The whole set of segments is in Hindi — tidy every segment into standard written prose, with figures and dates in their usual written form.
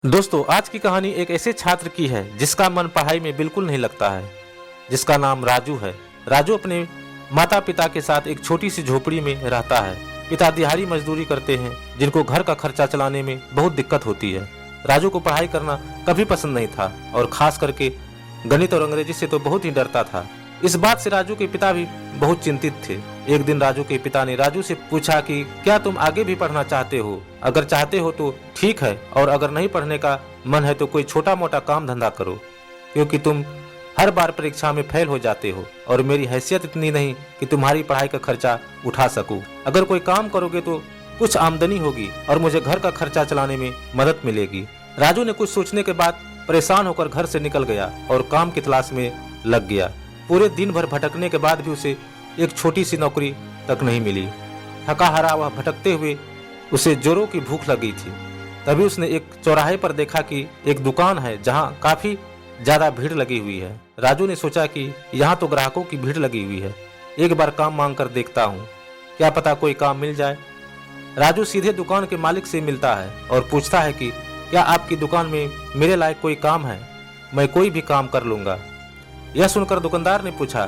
दोस्तों, आज की कहानी एक ऐसे छात्र की है जिसका मन पढ़ाई में बिल्कुल नहीं लगता है, जिसका नाम राजू है। राजू अपने माता पिता के साथ एक छोटी सी झोपड़ी में रहता है। पिता दिहाड़ी मजदूरी करते हैं, जिनको घर का खर्चा चलाने में बहुत दिक्कत होती है। राजू को पढ़ाई करना कभी पसंद नहीं था और खास करके गणित और अंग्रेजी से तो बहुत ही डरता था। इस बात से राजू के पिता भी बहुत चिंतित थे। एक दिन राजू के पिता ने राजू से पूछा कि क्या तुम आगे भी पढ़ना चाहते हो? अगर चाहते हो तो ठीक है, और अगर नहीं पढ़ने का मन है तो कोई छोटा मोटा काम धंधा करो, क्योंकि तुम हर बार परीक्षा में फेल हो जाते हो और मेरी हैसियत इतनी नहीं कि तुम्हारी पढ़ाई का खर्चा उठा सकूं। अगर कोई काम करोगे तो कुछ आमदनी होगी और मुझे घर का खर्चा चलाने में मदद मिलेगी। राजू ने कुछ सोचने के बाद परेशान होकर घर से निकल गया और काम की तलाश में लग गया। पूरे दिन भर भटकने के बाद भी उसे एक छोटी सी नौकरी तक नहीं मिली। थका हारा वह भटकते हुए उसे जोरों की भूख लगी थी। तभी उसने एक चौराहे पर देखा कि एक दुकान है जहां काफी ज्यादा भीड़ लगी हुई है। राजू ने सोचा कि यहाँ तो ग्राहकों की भीड़ लगी हुई है, एक बार काम मांग कर देखता हूँ, क्या पता कोई काम मिल जाए। राजू सीधे दुकान के मालिक से मिलता है और पूछता है कि क्या आपकी दुकान में मेरे लायक कोई काम है? मैं कोई भी काम कर लूंगा। यह सुनकर दुकानदार ने पूछा,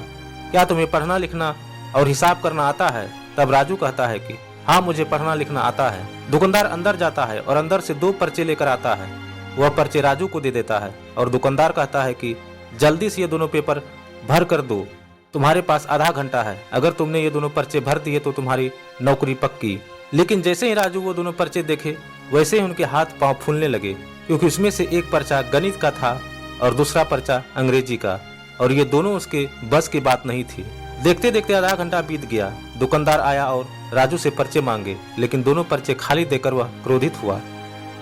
क्या तुम्हें पढ़ना लिखना और हिसाब करना आता है? तब राजू कहता है कि हाँ, मुझे पढ़ना लिखना आता है। दुकानदार अंदर जाता है और अंदर से 2 पर्चे लेकर आता है। वह पर्चे राजू को दे देता है और दुकानदार कहता है कि जल्दी से ये दोनों पेपर भर कर दो, तुम्हारे पास आधा घंटा है। अगर तुमने ये दोनों पर्चे भर दिए तो तुम्हारी नौकरी पक्की। लेकिन जैसे ही राजू वो दोनों पर्चे देखे, वैसे ही उनके हाथ पांव फूलने लगे, क्योंकि उसमें से एक पर्चा गणित का था और दूसरा पर्चा अंग्रेजी का, और ये दोनों उसके बस की बात नहीं थी। देखते देखते आधा घंटा बीत गया। दुकानदार आया और राजू से पर्चे मांगे, लेकिन दोनों पर्चे खाली देकर वह क्रोधित हुआ।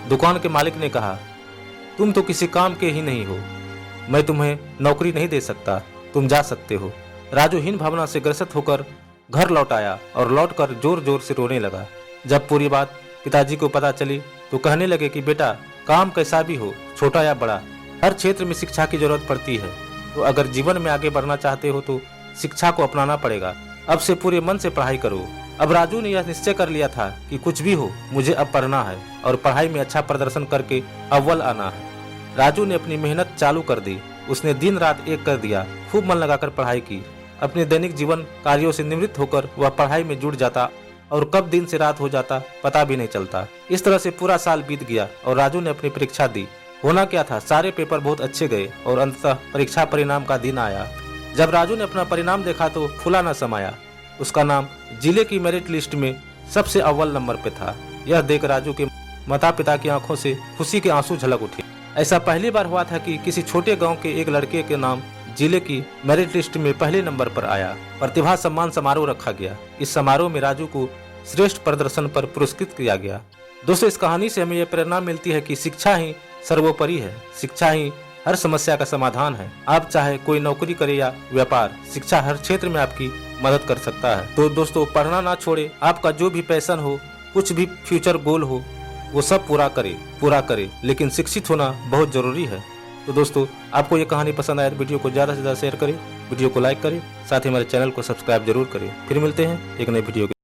दुकान के मालिक ने कहा, तुम तो किसी काम के ही नहीं हो, मैं तुम्हें नौकरी नहीं दे सकता, तुम जा सकते हो। राजू हीन भावना से ग्रसित होकर घर लौट आया और लौटकर जोर जोर से रोने लगा। जब पूरी बात पिताजी को पता चली तो कहने लगे कि बेटा, काम कैसा भी हो, छोटा या बड़ा, हर क्षेत्र में शिक्षा की जरूरत पड़ती है। तो अगर जीवन में आगे बढ़ना चाहते हो तो शिक्षा को अपनाना पड़ेगा। अब से पूरे मन से पढ़ाई करो। अब राजू ने यह निश्चय कर लिया था कि कुछ भी हो, मुझे अब पढ़ना है और पढ़ाई में अच्छा प्रदर्शन करके अव्वल आना है। राजू ने अपनी मेहनत चालू कर दी। उसने दिन रात एक कर दिया, खूब मन लगाकर पढ़ाई की। अपने दैनिक जीवन कार्यों से निवृत्त होकर वह पढ़ाई में जुट जाता और कब दिन से रात हो जाता पता भी नहीं चलता। इस तरह से पूरा साल बीत गया और राजू ने अपनी परीक्षा दी। होना क्या था, सारे पेपर बहुत अच्छे गए और अंततः परीक्षा परिणाम का दिन आया। जब राजू ने अपना परिणाम देखा तो फूला न समाया। उसका नाम जिले की मेरिट लिस्ट में सबसे अव्वल नंबर पे था। यह देख राजू के माता पिता की आंखों से खुशी के आंसू झलक उठे। ऐसा पहली बार हुआ था कि किसी छोटे गांव के एक लड़के के नाम जिले की मेरिट लिस्ट में पहले नंबर पर आया। प्रतिभा सम्मान समारोह रखा गया। इस समारोह में राजू को श्रेष्ठ प्रदर्शन पर पुरस्कृत किया गया। दोस्तों, इस कहानी से हमें यह प्रेरणा मिलती है कि शिक्षा ही सर्वोपरि है। शिक्षा ही हर समस्या का समाधान है। आप चाहे कोई नौकरी करे या व्यापार, शिक्षा हर क्षेत्र में आपकी मदद कर सकता है। तो दोस्तों, पढ़ना ना छोड़े। आपका जो भी पैशन हो, कुछ भी फ्यूचर गोल हो, वो सब पूरा करे, लेकिन शिक्षित होना बहुत जरूरी है। तो दोस्तों, आपको ये कहानी पसंद आए तो वीडियो को ज्यादा से ज्यादा शेयर करें, वीडियो को लाइक करें, साथ ही हमारे चैनल को सब्सक्राइब जरूर करें। फिर मिलते हैं एक नई वीडियो के